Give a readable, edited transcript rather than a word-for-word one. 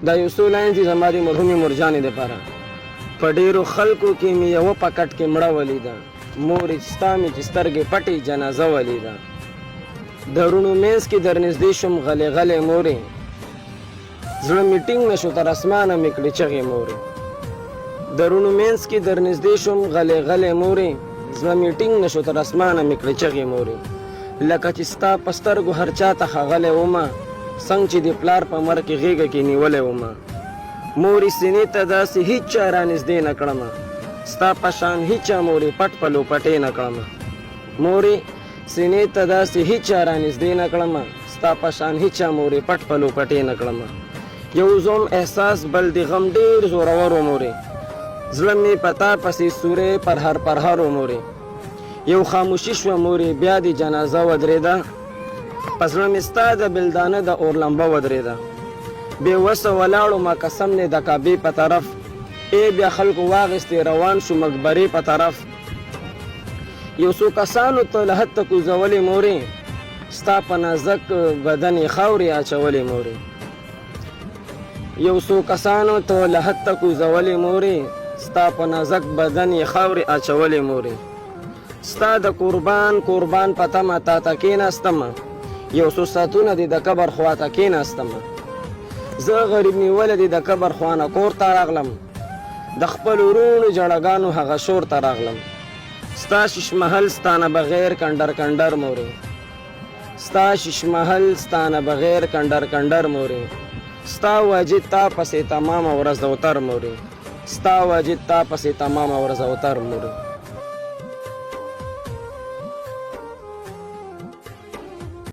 دا یو څو لاین دي زما د مرحومې مرجانې دپاره. په ډېرو خلکو کې مې یوه پکټ کې مړه ولیده، مورې چې ستا مې چې سترګې پټې جنازه ولیده. درونو منځ کې در نږدې شوم غلې غلې مورې، زړه مې ټینګ نه شو تر اسمانه مې کړې چغې مورې. درونو منځ کې در نږدې شوم غلې غلې مورې، زړه مې ټینګ نه شو تر اسمانه مې کړې چغې مورې. لکه چې ستا په سترګو هر چا ته ښاغلی ومه، څنګه چې د پلار په مر کې غېږه کې نیولی ومه. مورې سینې ته داسې هېڅ چا رانږدې نه کړمه، ستا په شان هېچا مورې پټ په لوپټې نه کړمه. مورې سینې ته داسې هېڅ چا رانږدې نه کړمه، ستا په شان هېچا مورې پټ په لوپټې نه کړمه. یو زوم احساس بل د غم ډېر زورور و مورې، زړه مې په تا پسې سورې پرهر پرهر و مورې. یو خاموشي شوه مورې بیا د جنازه ودرېده، په زړه مې ستا د بلدانه د اور لمبه ودرېده. بې وسه ولاړو ما قسم دی د کعبې په طرف، ای بیا خلکو واغېستې روان شو مقبرې په طرف. یو څو کسانو ته له حد ته کوزولې مورې، ستا په نازک بدن یې خاورې اچولې مورې. یو څو کسانو ته له حد ته کوزولې مورې، ستا په نازک بدن یې خاورې اچولې مورې. ستا د قربان قربان په تمه تا ته کېناستمه، یو څو ساعتونه دې د قبر خوا ته کېناستمه. زه غریب نیولی دې د قبر خوانه کور ته راغلم، د خپلو وروڼو جړګانو هغه شور ته راغلم. ستا ششمحل ستانه بغیر کنډر کنډر مورې، ستا ششمحل ستانه بغیر کنډر کنډر مورې. ستا واجد تا پسې تمامه ورځ اوتر مورې، ستا واجد تا پسې تمامه ورځ اوتر مورې.